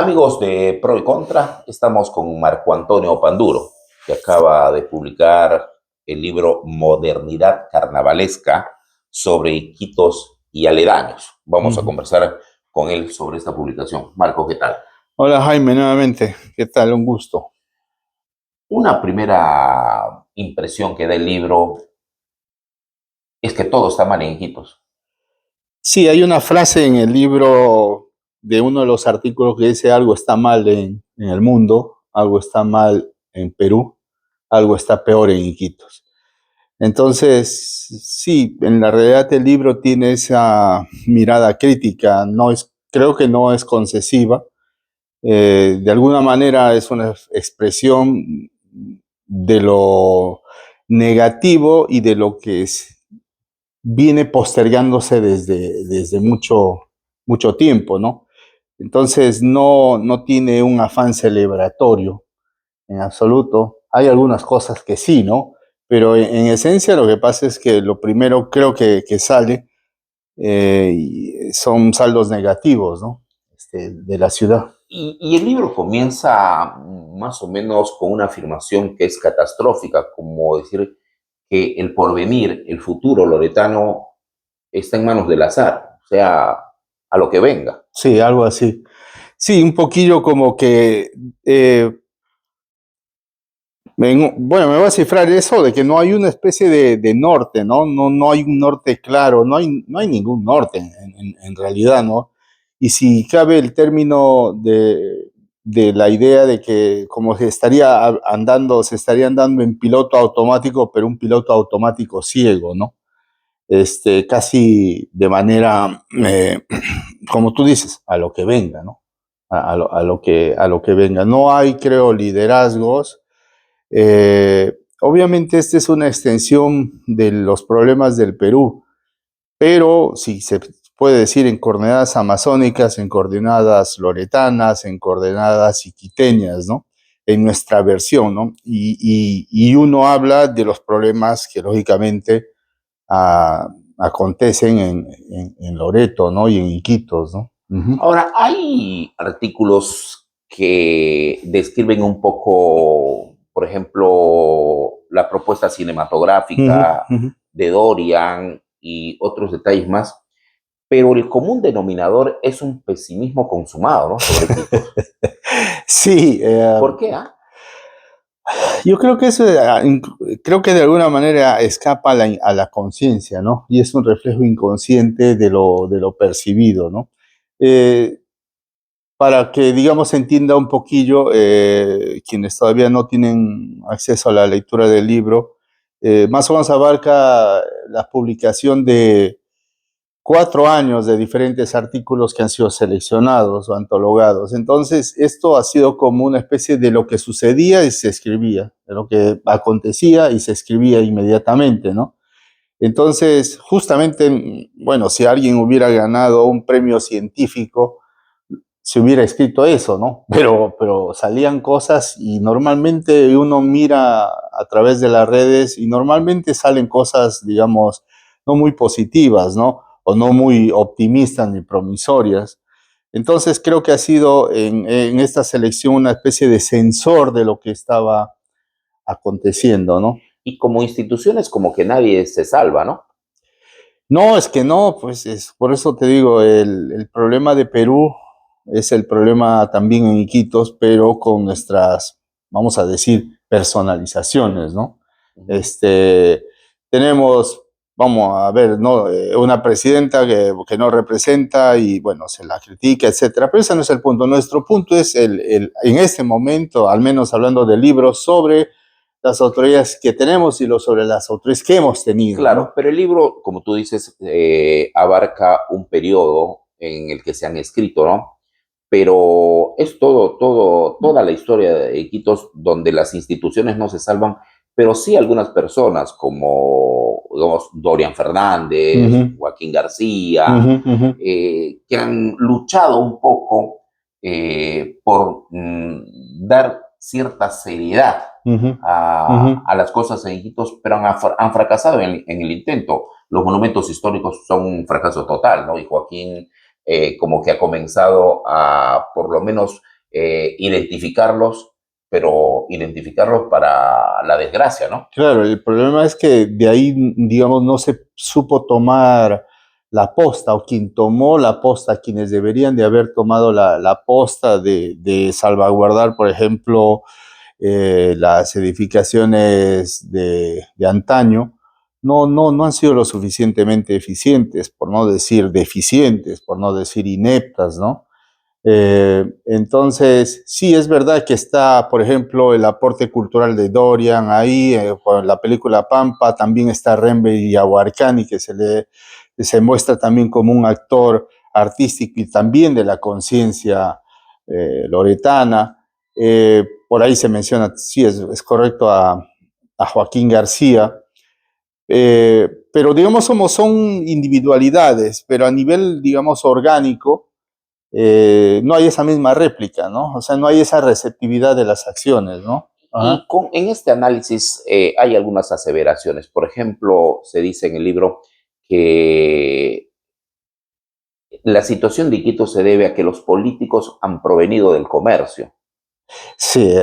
Amigos de Pro y Contra, estamos con Marco Antonio Panduro, que acaba de publicar el libro Modernidad Carnavalesca sobre Iquitos y aledaños. Vamos a Ujú. conversar con él sobre esta publicación. Marco, ¿qué tal? Hola Jaime, nuevamente. ¿Qué tal? Un gusto. Una primera impresión que da el libro es que todo está mal en Iquitos. Sí, hay una frase en el libro de uno de los artículos que dice algo está mal en el mundo, algo está mal en Perú, algo está peor en Iquitos. Entonces, sí, en la realidad el libro tiene esa mirada crítica, creo que no es concesiva. De alguna manera es una expresión de lo negativo y de lo que viene postergándose desde mucho tiempo, ¿no? Entonces no tiene un afán celebratorio en absoluto. Hay algunas cosas que sí, ¿no? Pero en esencia lo que pasa es que lo primero creo que sale son saldos negativos, ¿no? De la ciudad. Y el libro comienza más o menos con una afirmación que es catastrófica, como decir que el porvenir, el futuro loretano está en manos del azar, o sea, a lo que venga. Sí, algo así. Sí, un poquillo como que bueno, me voy a cifrar eso de que no hay una especie de norte, ¿no? No hay un norte claro, no hay ningún norte en realidad, ¿no? Y si cabe el término de la idea de que como se estaría andando en piloto automático, pero un piloto automático ciego, ¿no? Casi de manera, como tú dices, a lo que venga, ¿no? A lo que venga. No hay, creo, liderazgos. Obviamente esta es una extensión de los problemas del Perú, pero si se puede decir en coordenadas amazónicas, en coordenadas loretanas, en coordenadas iquiteñas, ¿no? En nuestra versión, ¿no? Y uno habla de los problemas que lógicamente acontecen en Loreto, ¿no? Y en Iquitos, ¿no? Ujú. Ahora, hay artículos que describen un poco, por ejemplo, la propuesta Ujú, cinematográfica ujú. de Dorian y otros detalles más, pero el común denominador es un pesimismo consumado, ¿no? Sobre Quitos. Sí, ¿Por qué? Ah? yo creo que creo que de alguna manera escapa a la conciencia, ¿no? Y es un reflejo inconsciente de lo percibido, ¿no? Eh, para que, digamos, se entienda un poquillo, quienes todavía no tienen acceso a la lectura del libro, más o menos abarca la publicación de 4 años de diferentes artículos que han sido seleccionados o antologados. Entonces, esto ha sido como una especie de lo que sucedía y se escribía, de lo que acontecía y se escribía inmediatamente, ¿no? Entonces, justamente, bueno, si alguien hubiera ganado un premio científico, se hubiera escrito eso, ¿no? Pero salían cosas y normalmente uno mira a través de las redes y normalmente salen cosas, digamos, no muy positivas, ¿no? O no muy optimistas ni promisorias. Entonces creo que ha sido en esta selección una especie de sensor de lo que estaba aconteciendo, ¿no? Y como instituciones, como que nadie se salva, ¿no? No, es que no, pues por eso te digo, el problema de Perú es el problema también en Iquitos, pero con nuestras, vamos a decir, personalizaciones, ¿no? Ujú. Este, tenemos, vamos a ver, ¿no? Una presidenta que no representa y, bueno, se la critica, etcétera, pero ese no es el punto. Nuestro punto es en este momento, al menos hablando de libros, sobre las autoridades que tenemos y sobre las autoridades que hemos tenido, Claro, ¿no? pero el libro, como tú dices, abarca un periodo en el que se han escrito, ¿no? Pero es toda la historia de Iquitos donde las instituciones no se salvan, pero sí algunas personas como, digamos, Dorian Uh Fernández, -huh. Joaquín García, Uh-huh, uh-huh. que han luchado un poco por dar cierta seriedad Uh-huh. Uh-huh. a las cosas en Iquitos, pero han fracasado en el intento. Los monumentos históricos son un fracaso total, ¿no? Y Joaquín como que ha comenzado a, por lo menos, identificarlos, pero identificarlos para la desgracia, ¿no? Claro, el problema es que de ahí, digamos, no se supo tomar la posta, o quien tomó la posta, quienes deberían de haber tomado la posta de salvaguardar, por ejemplo, las edificaciones de antaño, no han sido lo suficientemente eficientes, por no decir deficientes, por no decir ineptas, ¿no? Entonces, sí, es verdad que está, por ejemplo, el aporte cultural de Dorian ahí, con la película Pampa, también está Renbe Yaguarcani, que se muestra también como un actor artístico y también de la conciencia loretana. Por ahí se menciona, sí, es correcto, a Joaquín García, pero digamos, son individualidades, pero a nivel, digamos, orgánico, no hay esa misma réplica, ¿no? O sea, no hay esa receptividad de las acciones, ¿no? Y Ajá. en este análisis hay algunas aseveraciones. Por ejemplo, se dice en el libro que la situación de Quito se debe a que los políticos han provenido del comercio, Sí,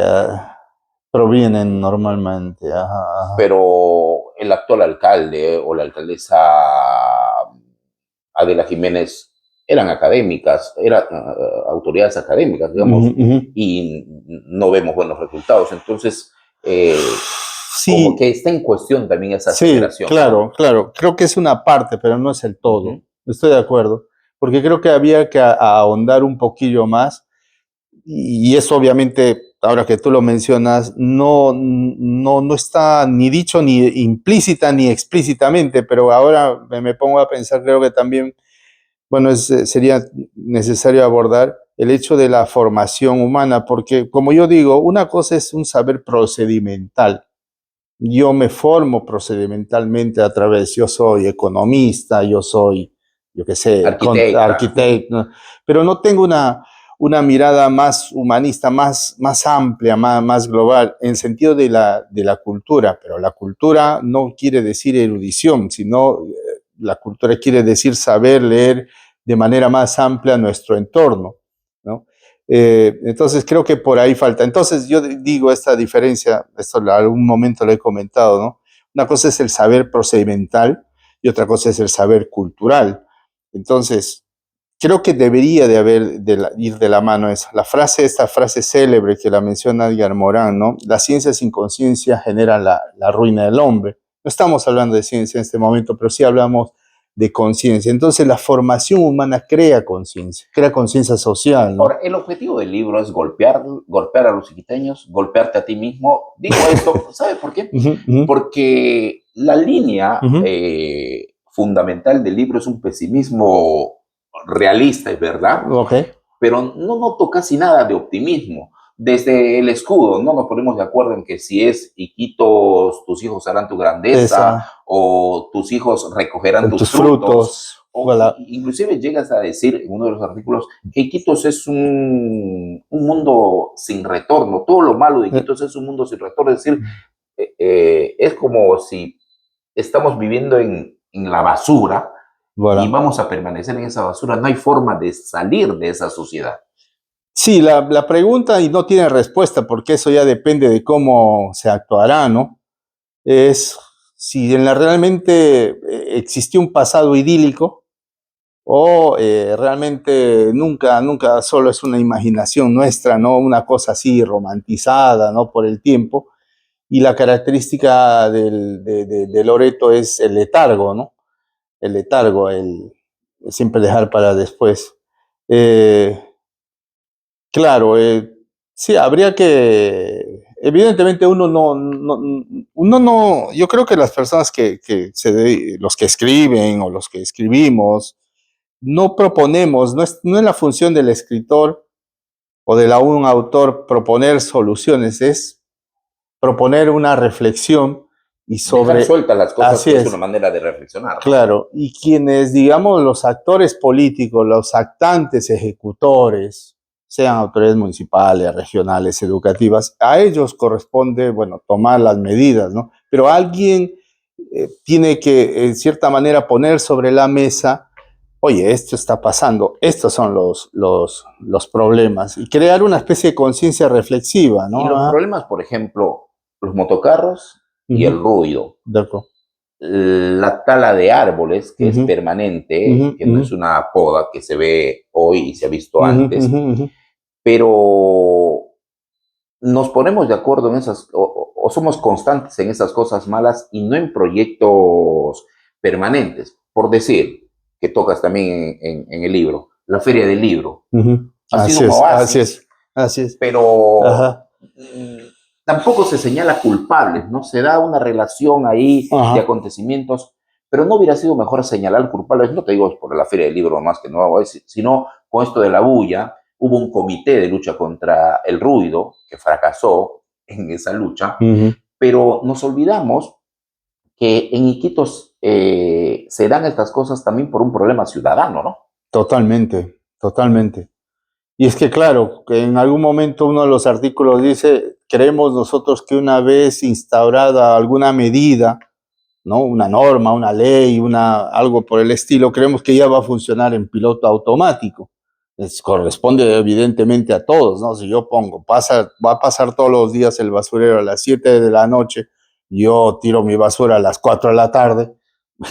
provienen normalmente, ajá, ajá. pero el actual alcalde o la alcaldesa Adela Jiménez eran académicas, eran autoridades académicas, Ujú, digamos, ujú. y no vemos buenos resultados. Entonces, como Sí, que está en cuestión también esa sí, aseveración, ¿no? claro, claro. Creo que es una parte, pero no es el todo. Ujú. Estoy de acuerdo, porque creo que había que ahondar un poquillo más. Y eso obviamente, ahora que tú lo mencionas, no está ni dicho ni implícita ni explícitamente, pero ahora me pongo a pensar, creo que también, bueno, sería necesario abordar el hecho de la formación humana, porque como yo digo, una cosa es un saber procedimental. Yo me formo procedimentalmente a través, yo soy economista, yo soy, yo qué sé, Arquitecta. arquitecto, ¿no? Pero no tengo una mirada más humanista, más amplia, más global, en sentido de la cultura. Pero la cultura no quiere decir erudición, sino la cultura quiere decir saber leer de manera más amplia nuestro entorno, ¿no? Entonces creo que por ahí falta. Entonces yo digo esta diferencia, esto en algún momento lo he comentado, ¿no? Una cosa es el saber procedimental y otra cosa es el saber cultural. Entonces, creo que debería de haber, ir de la mano esa. Esta frase célebre que la menciona Edgar Morán, ¿no? La ciencia sin conciencia genera la ruina del hombre. No estamos hablando de ciencia en este momento, pero sí hablamos de conciencia. Entonces, la formación humana crea conciencia social, ¿no? Ahora, el objetivo del libro es golpear a los iquiteños, golpearte a ti mismo. Digo esto, ¿sabes por qué? Ujú, ujú, Porque la línea ujú. fundamental del libro es un pesimismo realista, es verdad, Ok. pero no noto casi nada de optimismo. Desde el escudo, no nos ponemos de acuerdo en que si es Iquitos, tus hijos harán tu grandeza, Esa, o tus hijos recogerán con tus tus frutos, frutos. o Voilà. inclusive llegas a decir en uno de los artículos que Iquitos es un mundo sin retorno, todo lo malo de Iquitos es un mundo sin retorno, es decir, es como si estamos viviendo en la basura y Voilà. vamos a permanecer en esa basura, no hay forma de salir de esa sociedad. Sí, la pregunta, y no tiene respuesta, porque eso ya depende de cómo se actuará, ¿no? Es si realmente existió un pasado idílico o realmente nunca solo es una imaginación nuestra, ¿no? Una cosa así romantizada, ¿no? Por el tiempo. Y la característica de Loreto es el letargo, ¿no? El letargo, el siempre dejar para después. Eh, claro, sí, habría que, evidentemente uno no, yo creo que las personas los que escriben o los que escribimos, no proponemos, no es la función del escritor o de un autor proponer soluciones, es proponer una reflexión y Dejar sobre, sueltas las cosas así es una es, manera de reflexionar, ¿no? claro, y quienes, digamos, los actores políticos, los actantes ejecutores, sean autoridades municipales, regionales, educativas, a ellos corresponde, bueno, tomar las medidas, ¿no? Pero alguien tiene que, en cierta manera, poner sobre la mesa, oye, esto está pasando, estos son los problemas, y crear una especie de conciencia reflexiva, Y ¿no? los problemas, por ejemplo, los motocarros y el Ujú, ruido. de acuerdo. La tala de árboles, que es Ujú, ujú, permanente, que no ujú, es una poda que se ve hoy y se ha visto ujú, antes, ujú, ujú. pero nos ponemos de acuerdo en esas, o somos constantes en esas cosas malas y no en proyectos permanentes. Por decir, que tocas también en el libro, la Feria del Libro. Ujú. Ha sido Así un es, así oasis, es, así es. pero Ajá, tampoco se señala culpables, ¿no? Se da una relación ahí de ajá. acontecimientos, pero no hubiera sido mejor señalar culpables, no te digo por la Feria del Libro más que no, sino con esto de la bulla, hubo un comité de lucha contra el ruido que fracasó en esa lucha, Ujú. pero nos olvidamos que en Iquitos se dan estas cosas también por un problema ciudadano, ¿no? Totalmente, totalmente. Y es que, claro, que en algún momento uno de los artículos dice, creemos nosotros que una vez instaurada alguna medida, ¿no? Una norma, una ley, algo por el estilo, creemos que ya va a funcionar en piloto automático. Corresponde evidentemente a todos, ¿no? Si yo pongo, va a pasar todos los días el basurero a las 7 de la noche, yo tiro mi basura a las 4 de la tarde,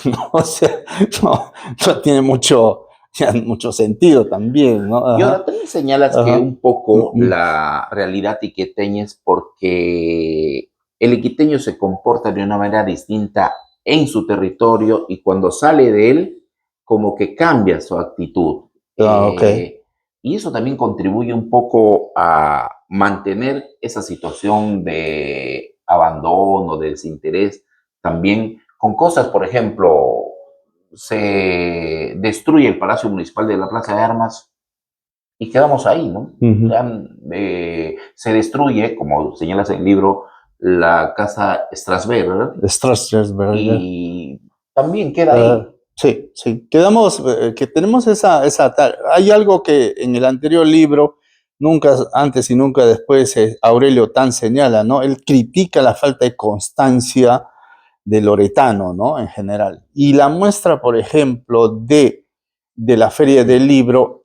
¿no? O sea, no, no tiene mucho sentido también, ¿no? Y Ajá, ahora también señalas que ajá. un poco Mm, mm. la realidad iquiteña es porque el iquiteño se comporta de una manera distinta en su territorio y cuando sale de él, como que cambia su actitud. Ah, ok. Y eso también contribuye un poco a mantener esa situación de abandono, de desinterés, también con cosas, por ejemplo, se destruye el Palacio Municipal de la Plaza de Armas y quedamos ahí, ¿no? Ujú. Ya, se destruye, como señalas en el libro, la casa Strasberg Strasberg. y también queda ahí. Sí, sí. Quedamos, que tenemos hay algo que en el anterior libro, nunca antes y nunca después, Aurelio Tan señala, ¿no? Él critica la falta de constancia de Loretano, ¿no? En general. Y la muestra, por ejemplo, de la Feria del Libro,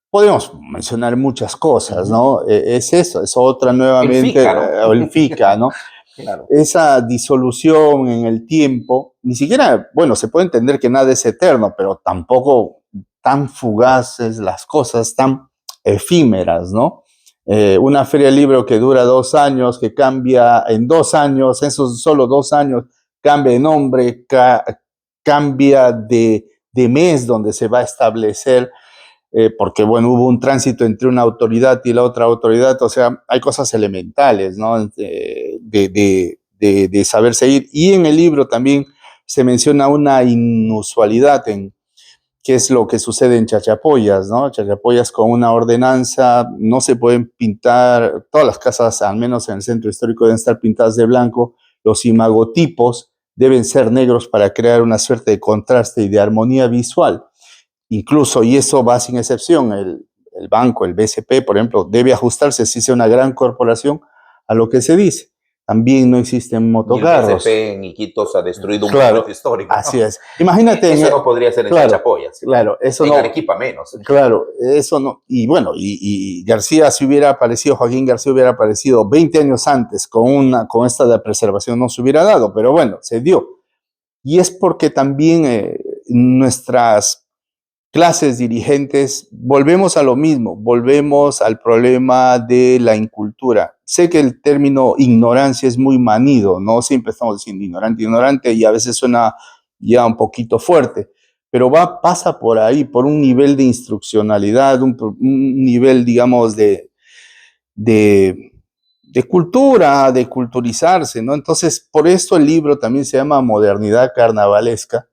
podemos mencionar muchas Uh cosas, -huh. ¿no? Es eso, es otra El nuevamente, FICA, ¿no? el FICA, ¿no? Claro. Esa disolución en el tiempo, ni siquiera, bueno, se puede entender que nada es eterno, pero tampoco tan fugaces las cosas, tan efímeras, ¿no? Una feria de libro que dura 2 años, que cambia en 2 años, esos solo 2 años, cambia de nombre, cambia de mes donde se va a establecer, porque, bueno, hubo un tránsito entre una autoridad y la otra autoridad, o sea, hay cosas elementales, ¿no? De saber seguir. Y en el libro también se menciona una inusualidad en qué es lo que sucede en Chachapoyas, ¿no? Chachapoyas con una ordenanza, no se pueden pintar, todas las casas, al menos en el centro histórico, deben estar pintadas de blanco, los imagotipos deben ser negros para crear una suerte de contraste y de armonía visual. Incluso, y eso va sin excepción, el banco, el BCP, por ejemplo, debe ajustarse, si sea una gran corporación, a lo que se dice. También no existen Y el motocarros. BCP en Iquitos ha destruido un monumento Claro, histórico, así ¿no? es. Imagínate, Eso no podría ser en claro, Chachapoyas, claro, eso en no, Arequipa menos. claro, eso no. Y bueno, y García, si hubiera aparecido, Joaquín García hubiera aparecido 20 años antes con esta de preservación, no se hubiera dado, pero bueno, se dio. Y es porque también nuestras clases dirigentes, volvemos a lo mismo, volvemos al problema de la incultura. Sé que el término ignorancia es muy manido, no siempre estamos diciendo ignorante, ignorante, y a veces suena ya un poquito fuerte, pero pasa por ahí, por un nivel de instruccionalidad, un nivel, digamos, de, de cultura, de culturizarse, ¿no? Entonces, por eso el libro también se llama Modernidad Carnavalesca,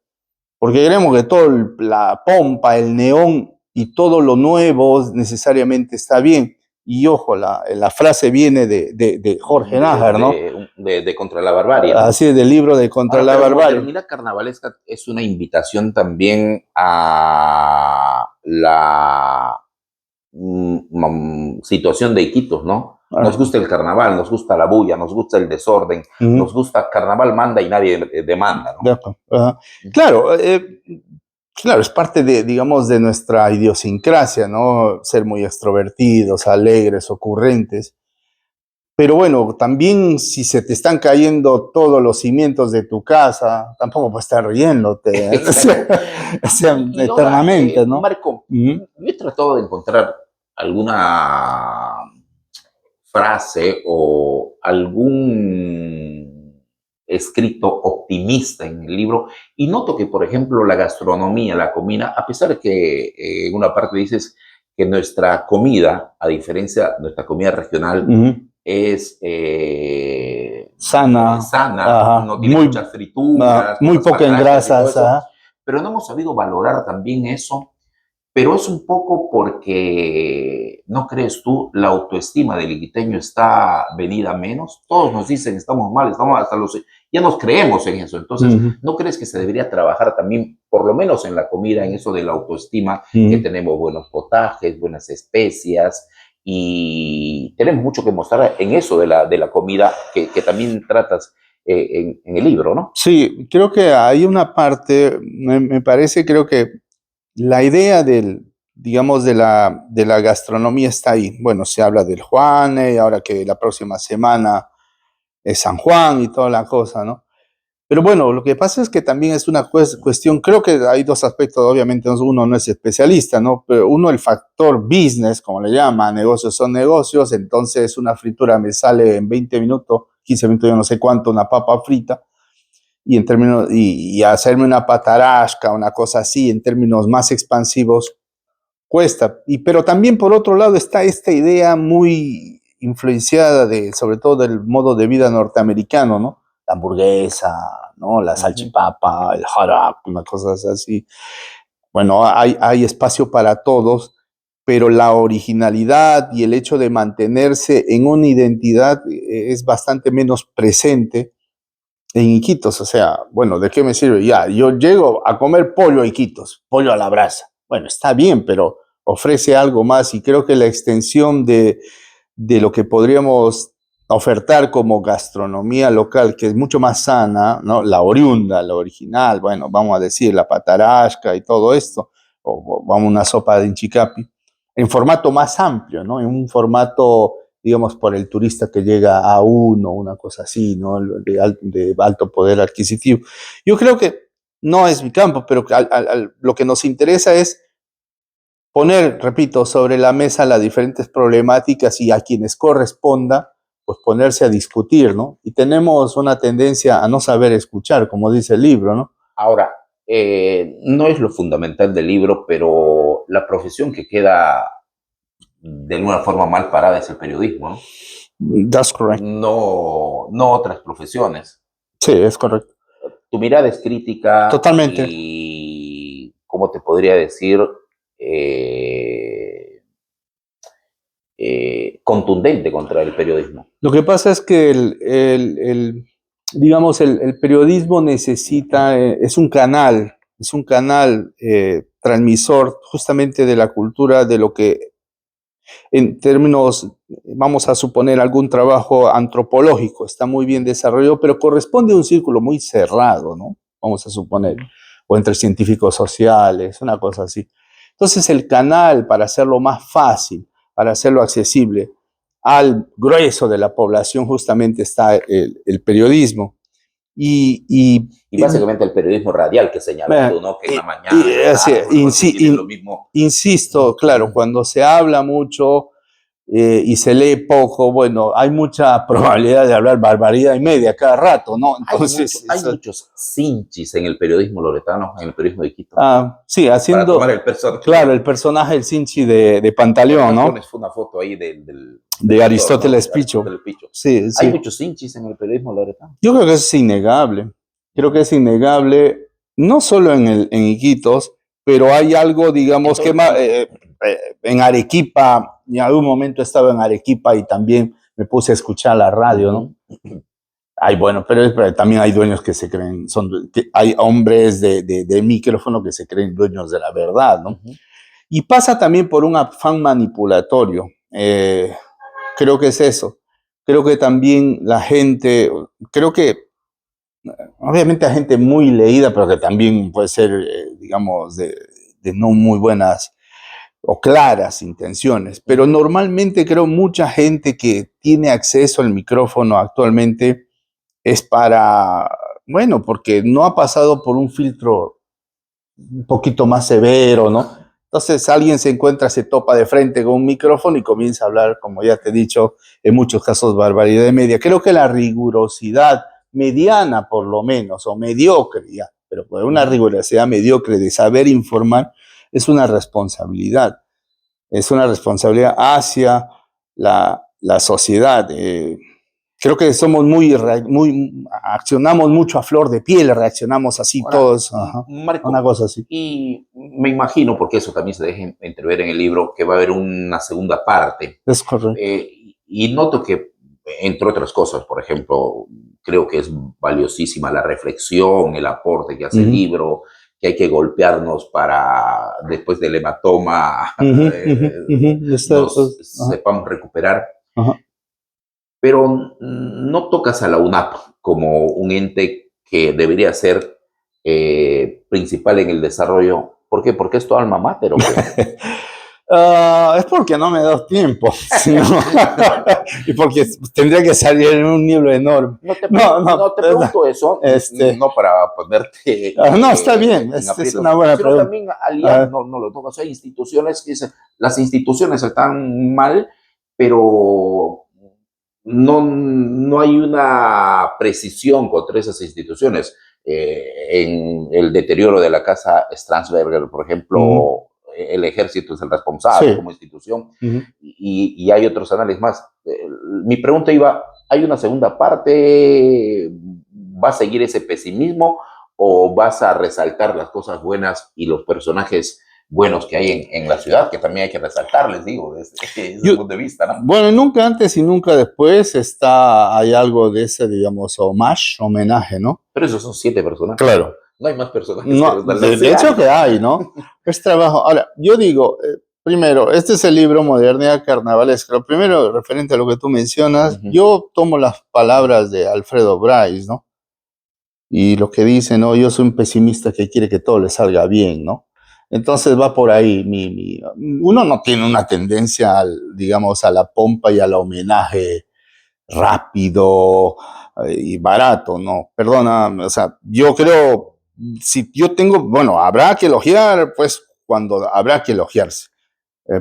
porque queremos que toda la pompa, el neón y todo lo nuevo necesariamente está bien. Y ojo, la frase viene de Jorge Nájar, ¿no? De Contra la Barbarie, ¿no? Así es, del libro de Contra Ahora, la pero Barbarie. modernidad carnavalesca es una invitación también a la situación de Iquitos, ¿no? Nos Ah, gusta el carnaval, nos gusta la bulla, nos gusta el desorden, nos ujú, gusta carnaval manda y nadie demanda, de ¿no? acuerdo. Claro, claro, es parte de, digamos, de nuestra idiosincrasia, ¿no? Ser muy extrovertidos, alegres, ocurrentes. Pero bueno, también si se te están cayendo todos los cimientos de tu casa, tampoco puedes estar riéndote, o Exacto. sea, Y ahora, eternamente, ¿no? Marco, Ujú, yo he tratado de encontrar alguna frase o algún escrito optimista en el libro y noto que, por ejemplo, la gastronomía, la comida, a pesar de que en una parte dices que nuestra comida, a diferencia de nuestra comida regional, ujú. es Sana, sana, ajá, no tiene muchas frituras, muy cosas poca en patrañas y todo grasas, eso, ajá. pero no hemos sabido valorar también eso, pero es un poco porque, ¿no crees tú? La autoestima del iquiteño está venida a menos. Todos nos dicen estamos mal, estamos hasta los... Ya nos creemos en eso. Entonces, Ujú, ¿no crees que se debería trabajar también, por lo menos en la comida, en eso de la autoestima, que ujú. tenemos buenos potajes, buenas especias y tenemos mucho que mostrar en eso de la comida que también tratas en el libro, ¿no? Sí, creo que hay una parte, me parece, creo que la idea del, digamos, de la gastronomía está ahí. Bueno, se habla del Juane, ahora que la próxima semana es San Juan y toda la cosa, ¿no? Pero bueno, lo que pasa es que también es una cuestión, creo que hay dos aspectos, obviamente uno no es especialista, ¿no? Pero uno, el factor business, como le llaman, negocios son negocios, entonces una fritura me sale en 20 minutos, 15 minutos, yo no sé cuánto, una papa frita, y en términos, y hacerme una patarasca, una cosa así, en términos más expansivos, cuesta. Pero también por otro lado está esta idea muy influenciada de, sobre todo del modo de vida norteamericano, ¿no? La hamburguesa, ¿no? La Uh -huh. salchipapa, el hot dog, unas cosas así. Bueno, hay espacio para todos, pero la originalidad y el hecho de mantenerse en una identidad es bastante menos presente en Iquitos. O sea, bueno, ¿de qué me sirve? Ya, yo llego a comer pollo a Iquitos, pollo a la brasa. Bueno, está bien, pero ofrece algo más y creo que la extensión de lo que podríamos ofertar como gastronomía local, que es mucho más sana, ¿no? La oriunda, la original, bueno, vamos a decir, la patarasca y todo esto, o vamos a una sopa de inchicapi, en formato más amplio, ¿no? En un formato, digamos, por el turista que llega a uno, una cosa así, ¿no? De alto poder adquisitivo. Yo creo que no es mi campo, pero lo que nos interesa es poner, repito, sobre la mesa las diferentes problemáticas y a quienes corresponda, pues ponerse a discutir, ¿no? Y tenemos una tendencia a no saber escuchar, como dice el libro, ¿no? Ahora, no es lo fundamental del libro, pero la profesión que queda de alguna forma mal parada es el periodismo, ¿no? That's correct. No, no otras profesiones. Sí, es correcto. Tu mirada es crítica Totalmente. y, ¿cómo te podría decir? Eh, contundente contra el periodismo. Lo que pasa es que digamos, el periodismo necesita, es un canal transmisor justamente de la cultura, de lo que en términos, vamos a suponer, algún trabajo antropológico, está muy bien desarrollado, pero corresponde a un círculo muy cerrado, ¿no? Vamos a suponer, o entre científicos sociales, una cosa así. Entonces, el canal, para hacerlo más fácil, para hacerlo accesible al grueso de la población, justamente está el periodismo. Y, y, Y básicamente el periodismo radial que señalas tú, ¿no? Que en la mañana, en la así, tarde, o algo así, tienen lo mismo. insisto, claro, cuando se habla mucho y se lee poco, bueno, hay mucha probabilidad de hablar barbaridad y media cada rato, ¿no? Entonces, Hay muchos cinchis en el periodismo loretano, en el periodismo de Quito, sí, para tomar haciendo, el personaje. claro, el personaje, el Sinchi de Pantaleón, Además ¿no? pones una foto ahí del De autor, ¿no? Aristóteles De Picho. Aristóteles Picho. Sí, Hay sí. muchos cinchis en el periodismo loretano. Yo creo que eso es innegable. Creo que es innegable, no solo en Iquitos, pero hay algo, En digamos, todo que el país. en Arequipa, en algún momento estaba en Arequipa y también me puse a escuchar la radio, ¿no? Ay, bueno, pero también hay dueños que se creen, hay hombres de micrófono que se creen dueños de la verdad, ¿no? Y pasa también por un afán manipulatorio. Creo que es eso. Creo que también la gente, creo que obviamente a gente muy leída, pero que también puede ser, digamos, de no muy buenas o claras intenciones. Pero normalmente creo mucha gente que tiene acceso al micrófono actualmente es para, bueno, porque no ha pasado por un filtro un poquito más severo, ¿no? Entonces alguien se encuentra, se topa de frente con un micrófono y comienza a hablar, como ya te he dicho, en muchos casos barbaridad de media. Creo que la rigurosidad mediana, por lo menos, o mediocre, ya, pero una rigurosidad mediocre de saber informar es una responsabilidad. Es una responsabilidad hacia la sociedad. Creo que somos accionamos mucho a flor de piel, reaccionamos así Ahora, todos, ajá, Marco, una cosa así. y me imagino, porque eso también se deja entrever en el libro, que va a haber una segunda parte. Es correcto. Y noto que, entre otras cosas, por ejemplo, creo que es valiosísima la reflexión, el aporte que hace el libro, que hay que golpearnos para, después del hematoma, nos sepamos recuperar. Ajá. Pero no tocas a la UNAP como un ente que debería ser principal en el desarrollo. ¿Por qué? ¿Porque es tu alma mater o qué? Es porque no me da tiempo, sino, y porque tendría que salir en un libro enorme. No te pregunto eso, no para ponerte no, está bien, es una buena sino pregunta. también aliar, no lo tocas, hay instituciones que dicen, las instituciones están mal, pero no hay una precisión contra esas instituciones. En el deterioro de la casa Strasberger, por ejemplo, el ejército es el responsable como institución, y hay otros análisis más. Mi pregunta iba, ¿hay una segunda parte? ¿Va a seguir ese pesimismo o vas a resaltar las cosas buenas y los personajes buenos que hay en la ciudad, que también hay que resaltarles, digo, desde ese punto de vista, ¿no? Bueno, nunca antes y nunca después hay algo de ese, digamos, homenaje, ¿no? Pero esos son 7 personajes. Claro. No hay más personajes. No, de hecho que hay, ¿no? Es trabajo. Ahora, yo digo, primero, este es el libro Modernidad Carnavalesca. Lo primero, referente a lo que tú mencionas, yo tomo las palabras de Alfredo Bryce, ¿no? Y lo que dice, ¿no? Yo soy un pesimista que quiere que todo le salga bien, ¿no? Entonces va por ahí. Uno no tiene una tendencia, digamos, a la pompa y al homenaje rápido y barato, ¿no? Perdona, o sea, yo creo, si yo tengo, bueno, habrá que elogiar, pues, cuando habrá que elogiarse.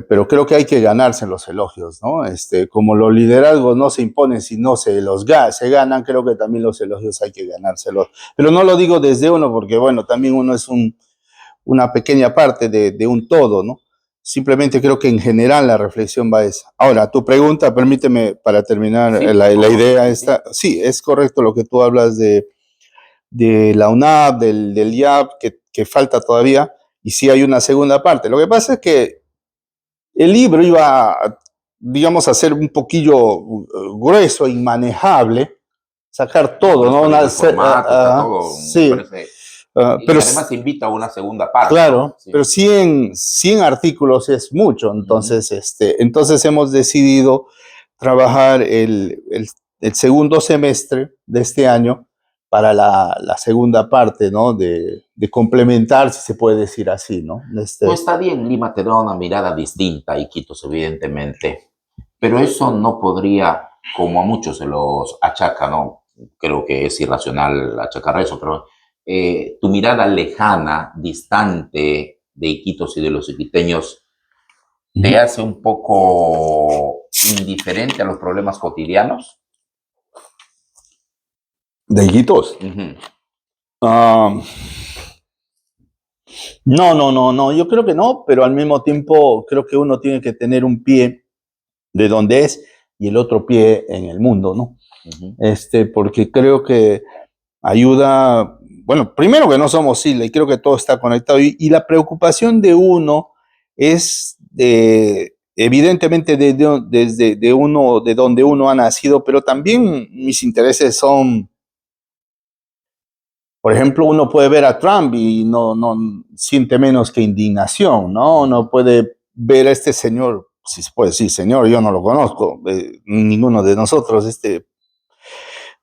Pero creo que hay que ganarse los elogios, ¿no? Como los liderazgos no se imponen, sino se ganan, creo que también los elogios hay que ganárselos. Pero no lo digo desde uno, porque bueno, también uno es una pequeña parte de un todo, ¿no? Simplemente creo que en general la reflexión va a esa. Ahora, tu pregunta, permíteme para terminar la idea esta. Sí, es correcto lo que tú hablas de la UNAP, del IAP, que falta todavía, y sí hay una segunda parte. Lo que pasa es que el libro iba, digamos, a ser un poquillo grueso, inmanejable, sacar todo, ¿no? Sí. Pero además invita a una segunda parte. Claro, ¿no? Sí. Pero 100 artículos es mucho, entonces, entonces hemos decidido trabajar el segundo semestre de este año para la segunda parte, ¿no? De complementar, si se puede decir así, ¿no? Pues está bien, Lima te da una mirada distinta, Iquitos, evidentemente, pero eso no podría, como a muchos se los achaca, ¿no? Creo que es irracional achacar eso, pero tu mirada lejana, distante de Iquitos y de los iquiteños, ¿te hace un poco indiferente a los problemas cotidianos? ¿De Iquitos? No, yo creo que no, pero al mismo tiempo creo que uno tiene que tener un pie de donde es y el otro pie en el mundo, ¿no? Porque creo que ayuda, bueno, primero que no somos isla y creo que todo está conectado y la preocupación de uno es evidentemente desde de donde uno ha nacido, pero también mis intereses son, por ejemplo, uno puede ver a Trump y no siente menos que indignación, ¿no? Uno puede ver a este señor, si se puede decir señor, yo no lo conozco, ninguno de nosotros,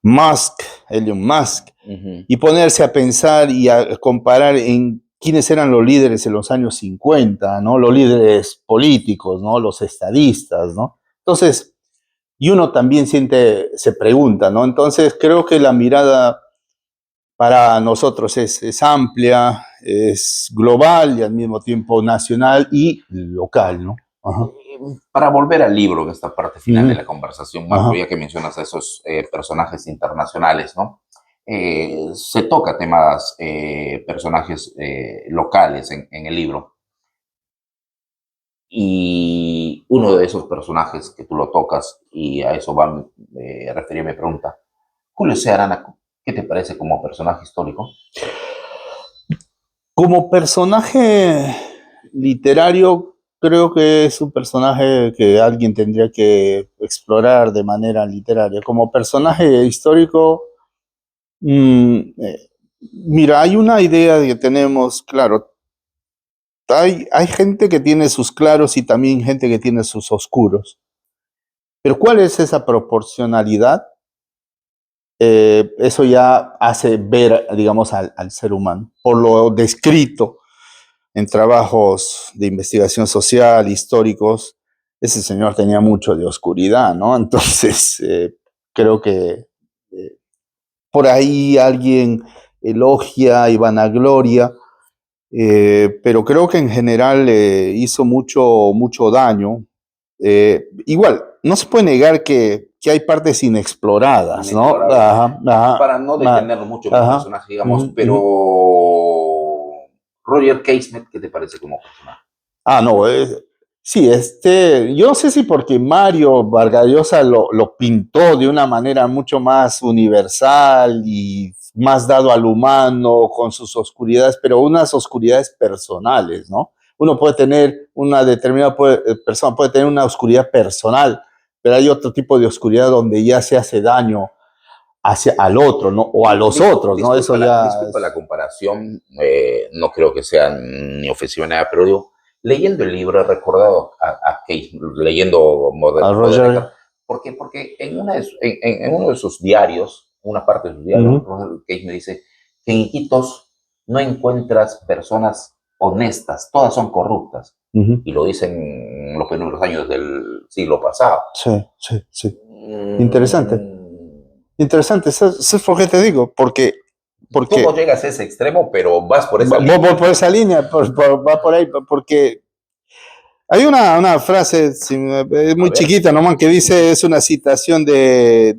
Musk, Elon Musk, y ponerse a pensar y a comparar en quiénes eran los líderes en los años 50, ¿no? Los líderes políticos, ¿no? Los estadistas, ¿no? Entonces, y uno también se pregunta, ¿no? Entonces, creo que la mirada para nosotros es amplia, es global y al mismo tiempo nacional y local, ¿no? Ajá. Para volver al libro, en esta parte final de la conversación, Marco, ya que mencionas a esos personajes internacionales, ¿no? Se toca temas, personajes locales en el libro. Y uno de esos personajes que tú lo tocas, y a eso va a referir mi pregunta, Julio C. Arana, ¿qué te parece como personaje histórico? Como personaje literario, creo que es un personaje que alguien tendría que explorar de manera literaria. Como personaje histórico, mira, hay una idea que tenemos, claro, hay gente que tiene sus claros y también gente que tiene sus oscuros. Pero ¿cuál es esa proporcionalidad? Eso ya hace ver, digamos, al ser humano. Por lo descrito en trabajos de investigación social, históricos, ese señor tenía mucho de oscuridad, ¿no? Entonces, creo que por ahí alguien elogia y vanagloria, pero creo que en general hizo mucho daño. Igual, no se puede negar que hay partes inexploradas, ¿no? Ajá, ajá, para no detenerlo mucho en el personaje, digamos, pero Roger Casement, ¿qué te parece como personaje? Ah, no, sí, yo no sé si porque Mario Vargas Llosa lo pintó de una manera mucho más universal y más dado al humano con sus oscuridades, pero unas oscuridades personales, ¿no? Uno puede tener, una determinada persona puede tener una oscuridad personal, pero hay otro tipo de oscuridad donde ya se hace daño al otro, ¿no? O a los otros, ¿no? Eso ya... Disculpa la comparación, no creo que sea ni ofensiva ni nada, pero digo, leyendo el libro he recordado a Case, leyendo Roger, porque en uno de sus diarios, una parte de sus diarios, Roger Case me dice que en Iquitos no encuentras personas honestas, todas son corruptas. Y lo dicen en los primeros años del siglo pasado. Sí. Interesante. Interesante, eso es por qué te digo, porque tú no llegas a ese extremo, pero vas por esa línea. Por esa línea, va por ahí, porque hay una frase, es muy chiquita nomás, que dice, es una citación de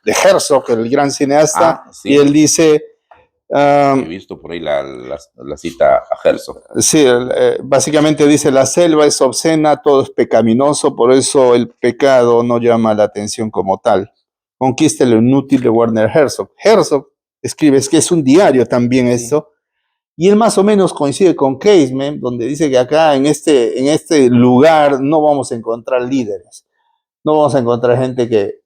Herzog, el gran cineasta, sí. Y él dice... he visto por ahí la cita a Herzog. Sí, básicamente dice, la selva es obscena, todo es pecaminoso, por eso el pecado no llama la atención como tal. Conquista lo inútil de Werner Herzog. Herzog escribe, es que es un diario también esto, y él más o menos coincide con Casement, donde dice que acá en este lugar no vamos a encontrar líderes, no vamos a encontrar gente que...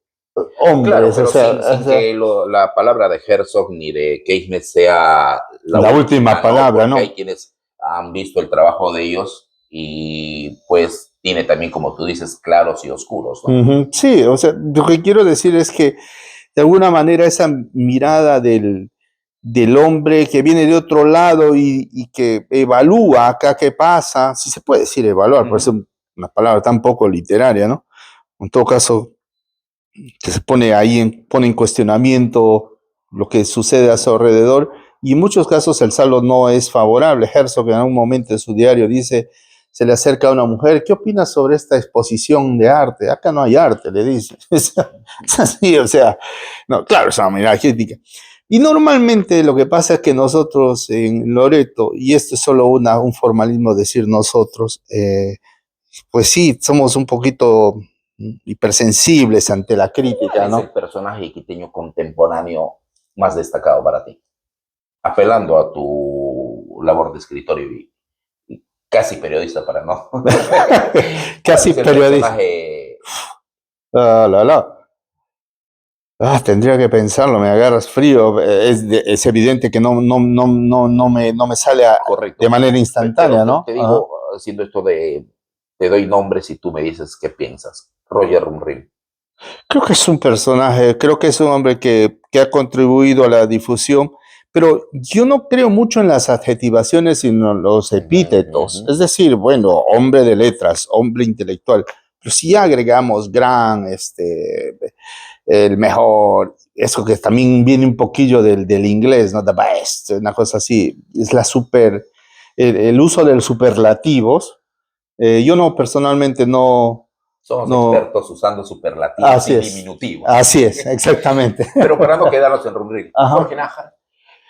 hombres, claro, pero sin que la palabra de Herzog ni de Casement sea la última palabra, ¿no? Porque hay quienes han visto el trabajo de ellos y pues tiene también, como tú dices, claros y oscuros, ¿no? Sí, o sea, lo que quiero decir es que de alguna manera esa mirada del hombre que viene de otro lado y que evalúa acá qué pasa, si se puede decir evaluar, por eso una palabra tan poco literaria, ¿no? En todo caso, que se pone ahí, pone en cuestionamiento lo que sucede a su alrededor, y en muchos casos el saldo no es favorable. Herzog en algún momento en su diario dice, se le acerca a una mujer, ¿qué opinas sobre esta exposición de arte? Acá no hay arte, le dice. Es así, o sea, no, claro, es una mirada crítica. Y normalmente lo que pasa es que nosotros en Loreto, y esto es solo un formalismo decir nosotros, pues sí, somos un poquito hipersensibles ante la crítica, ¿no? ¿Cuál es el personaje quiteño contemporáneo más destacado para ti? Apelando a tu labor de escritorio y casi periodista para no. Casi periodista. Tendría que pensarlo, me agarras frío. Es evidente que no me sale de manera instantánea, pero ¿no? Te digo, haciendo esto de te doy nombres y tú me dices qué piensas. Roger Rumrim. Creo que es un personaje, creo que es un hombre que ha contribuido a la difusión, pero yo no creo mucho en las adjetivaciones, sino en los Ujú, epítetos. ujú. Es decir, bueno, hombre de letras, hombre intelectual. Pero si ya agregamos gran, el mejor, eso que también viene un poquillo del inglés, ¿no? The best, una cosa así. Es la super, el uso de los superlativos. Yo no, personalmente no, Somos no, expertos usando superlativos así y es, diminutivos. así es, exactamente. Pero para no quedarnos en Rumril, Ajá. Jorge Nájar.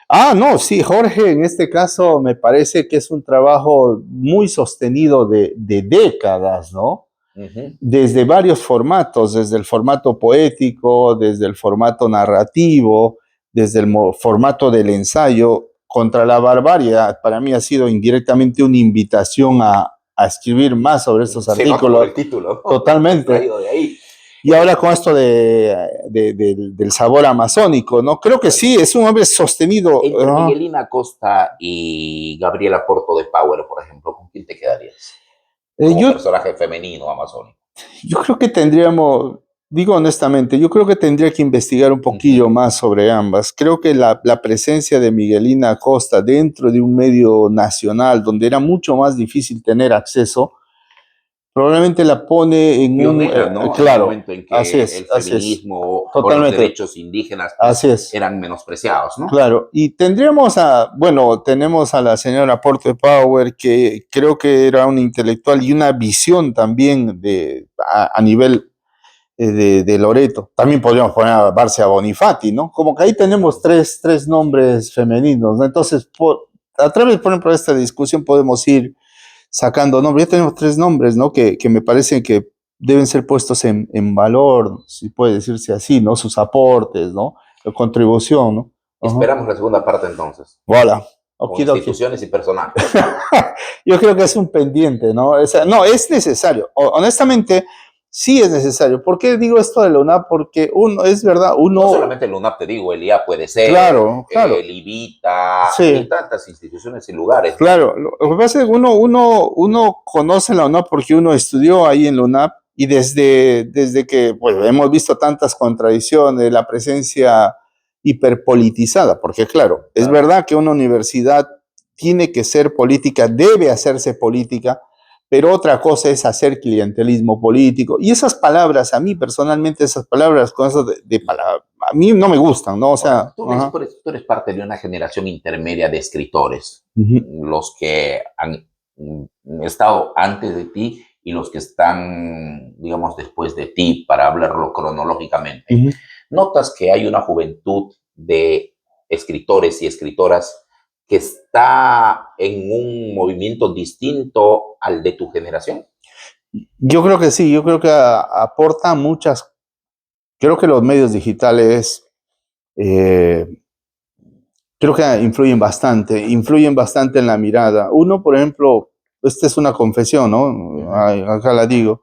Ah, no, sí, Jorge, en este caso me parece que es un trabajo muy sostenido de décadas, ¿no? Ujú. Desde varios formatos, desde el formato poético, desde el formato narrativo, desde el formato del ensayo. Contra la barbarie, para mí ha sido indirectamente una invitación a escribir más sobre estos Se nota por artículos, el título, ¿no? totalmente. Extraído de ahí. Y ahora con esto del sabor amazónico, ¿no? Creo que sí, es un hombre sostenido. Entre Miguelina Acosta y Gabriela Porto de Power, por ejemplo, ¿con quién te quedarías? Como Yo, personaje femenino amazónico. yo creo que tendríamos, digo honestamente, yo creo que tendría que investigar un poquillo Ujú. más sobre ambas. Creo que la presencia de Miguelina Acosta dentro de un medio nacional donde era mucho más difícil tener acceso, probablemente la pone en un, Pionera, ¿no? En un claro, momento en que el así es, feminismo o los totalmente, derechos indígenas así pues es. eran menospreciados, ¿no? Claro, y tendríamos bueno, tenemos a la señora Porter Power, que creo que era una intelectual y una visión también a nivel de Loreto. También podríamos poner a Barcia Bonifati, ¿no? Como que ahí tenemos tres nombres femeninos, ¿no? Entonces, a través, por ejemplo, de esta discusión podemos ir sacando nombres. Ya tenemos tres nombres, ¿no? Que me parecen que deben ser puestos en valor, si puede decirse así, ¿no? Sus aportes, ¿no? La contribución, ¿no? Ajá. Esperamos la segunda parte entonces, Voilà. con Okidoki. instituciones y personajes. Yo creo que es un pendiente, ¿no? O sea, no, es necesario. Honestamente, sí es necesario. ¿Por qué digo esto de la UNAP? Porque uno, es verdad, No uno, solamente el UNAP, te digo, el IA puede ser, claro, claro, el IVITA y sí, tantas instituciones y lugares, ¿no? claro. Lo que pasa es que uno conoce la UNAP porque uno estudió ahí en la UNAP y desde que pues, hemos visto tantas contradicciones, la presencia hiperpolitizada, porque claro, es Claro. verdad que una universidad tiene que ser política, debe hacerse política, pero otra cosa es hacer clientelismo político. Y esas palabras, a mí personalmente, esas palabras, cosas a mí no me gustan, ¿no? O Ahora, sea, ajá. tú eres parte de una generación intermedia de escritores, Ujú, los que han estado antes de ti y los que están, digamos, después de ti, para hablarlo cronológicamente. ujú. ¿Notas que hay una juventud de escritores y escritoras que está en un movimiento distinto al de tu generación? Yo creo que sí, yo creo que aporta muchas, creo que los medios digitales, eh, creo que influyen bastante en la mirada. Uno, por ejemplo, esta es una confesión, ¿no? Ujú. Acá la digo.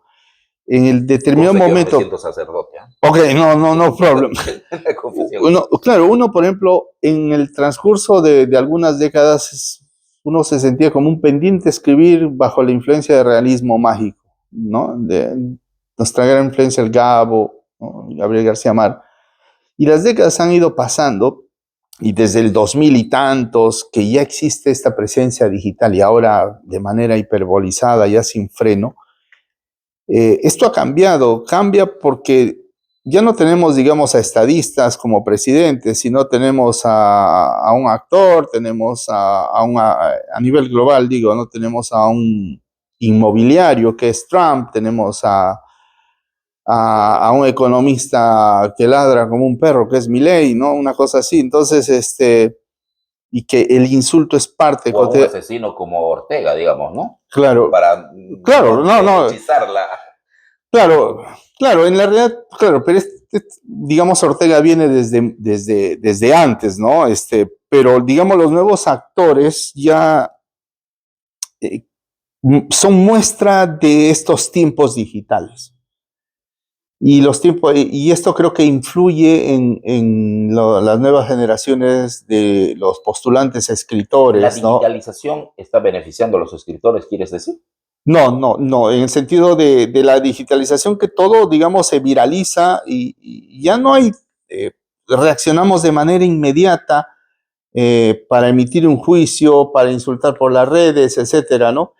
En el determinado Conste que no me momento, siento sacerdote, ¿eh? ok, no problem. La confesión. Uno, claro, uno, por ejemplo, en el transcurso de algunas décadas, uno se sentía como un pendiente escribir bajo la influencia del realismo mágico, ¿no? De nuestra gran influencia, el Gabo, ¿no? Gabriel García Mar. Y las décadas han ido pasando y desde el 2000 y tantos que ya existe esta presencia digital y ahora de manera hiperbolizada, ya sin freno, esto ha cambiado, cambia porque ya no tenemos, digamos, a estadistas como presidentes, sino tenemos a un actor, tenemos a nivel global, digo, no tenemos a un inmobiliario que es Trump, tenemos a un economista que ladra como un perro que es Milei, ¿no? Una cosa así. Entonces, y que el insulto es parte, O a un asesino como Ortega, digamos, ¿no? claro, Para claro, no no, no, hechizarla. claro, claro, en la realidad, claro, pero digamos, Ortega viene desde antes, ¿no? Pero digamos, los nuevos actores ya eh, son muestra de estos tiempos digitales. Y los tiempos, y esto creo que influye las nuevas generaciones de los postulantes a La escritores, ¿no? digitalización está beneficiando a los escritores, ¿quieres decir? No, en el sentido de la digitalización que todo, digamos, se viraliza y ya no hay, reaccionamos de manera inmediata para emitir un juicio, para insultar por las redes, etcétera, ¿no?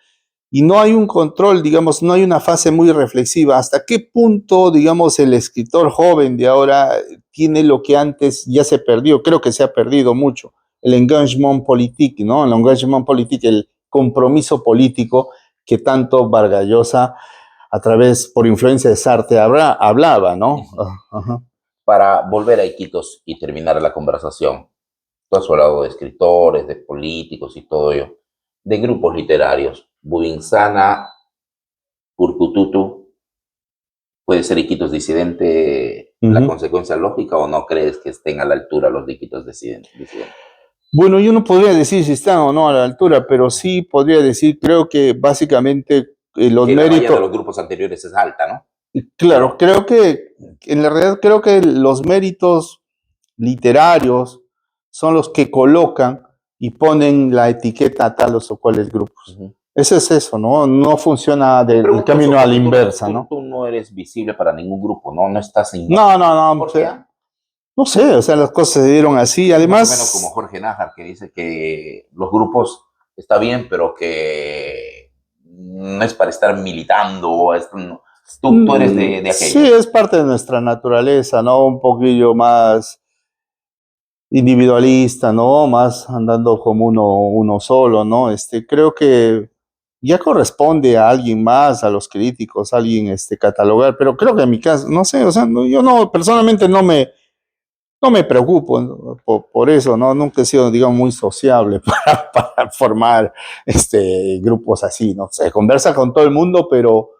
Y no hay un control, digamos, no hay una fase muy reflexiva. ¿Hasta qué punto, digamos, el escritor joven de ahora tiene lo que antes ya se perdió? Creo que se ha perdido mucho. El engagement politique, ¿no? El engagement politique, el compromiso político que tanto Vargas Llosa, a través, por influencia de Sartre, hablaba, ¿no? Ajá. Para volver a Iquitos y terminar la conversación, tú has hablado de escritores, de políticos y todo ello, de grupos literarios. Bubinsana, Urcututu, ¿puede ser Iquitos disidente la consecuencia lógica o no crees que estén a la altura los de Iquitos disidentes? Bueno, yo no podría decir si están o no a la altura, pero sí podría decir, creo que básicamente los Que la valla de méritos, los grupos anteriores es alta, ¿no? claro, creo que en la realidad creo que los méritos literarios son los que colocan y ponen la etiqueta a tales o cuales grupos. Ese es eso, ¿no? No funciona del camino a la inversa, ¿no? Tú no eres visible para ningún grupo, ¿no? No estás en... No, ¿Por qué? no sé, o sea, las cosas se dieron así. Además, más o menos como Jorge Nájar, que dice que los grupos está bien, pero que no es para estar militando. Tú eres de aquello. Sí, es parte de nuestra naturaleza, ¿no? Un poquillo más individualista, ¿no? Más andando como uno solo, ¿no? Creo que ya corresponde a alguien más, a los críticos, a alguien catalogar, pero creo que en mi caso, no sé, o sea, yo no, personalmente no me preocupo, ¿no? por eso, ¿no? Nunca he sido, digamos, muy sociable para formar grupos así, ¿no? Se conversa con todo el mundo, pero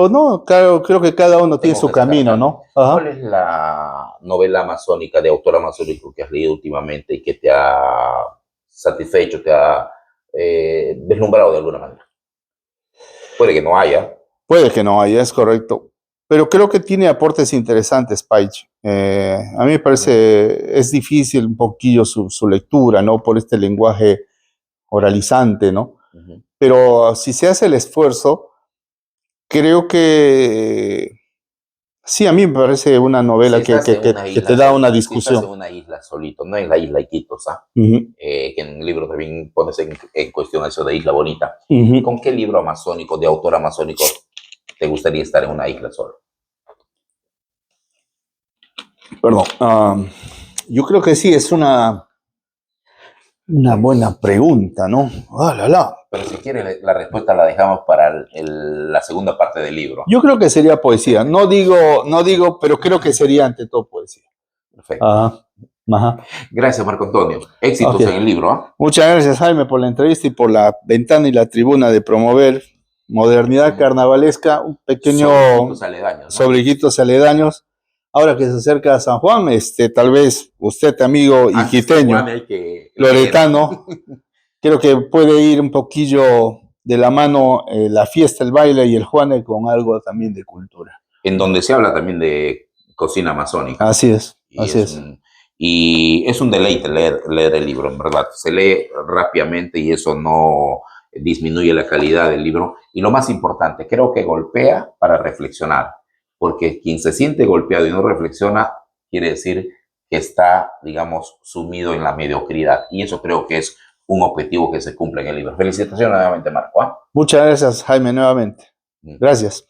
no, claro, creo que cada uno tiene su camino, ¿no? Ajá. ¿Cuál es la novela amazónica de autor amazónico que has leído últimamente y que te ha satisfecho, te ha deslumbrado de alguna manera? Puede que no haya. Puede que no haya, es correcto. Pero creo que tiene aportes interesantes, Paich. A mí me parece, es difícil un poquillo su lectura, ¿no? Por este lenguaje oralizante, ¿no? Pero si se hace el esfuerzo, creo que sí, a mí me parece una novela que te da una discusión. Si estás en una isla solito, no en la isla Iquitos, que en un libro también pones en cuestión eso de isla bonita. ¿Con qué libro amazónico, de autor amazónico, te gustaría estar en una isla solo? Perdón, yo creo que sí, es una buena pregunta, ¿no? Pero si quieres, la respuesta la dejamos para la segunda parte del libro. Yo creo que sería poesía. No digo, pero creo que sería ante todo poesía. Perfecto. Ajá. Gracias, Marco Antonio. Éxitos en el libro. ¿Eh? Muchas gracias, Jaime, por la entrevista y por la ventana y la tribuna de promover modernidad carnavalesca, un pequeño sobre Iquitos aledaños. Ahora que se acerca a San Juan, tal vez usted, amigo iquiteño, loretano, creo que puede ir un poquillo de la mano la fiesta, el baile y el juane con algo también de cultura. En donde se habla también de cocina amazónica. Así es, y es un deleite leer el libro, en verdad. Se lee rápidamente y eso no disminuye la calidad del libro. Y lo más importante, creo que golpea para reflexionar. Porque quien se siente golpeado y no reflexiona, quiere decir que está, digamos, sumido en la mediocridad. Y eso creo que es un objetivo que se cumple en el libro. Felicitaciones nuevamente, Marco. Muchas gracias, Jaime, nuevamente. Gracias.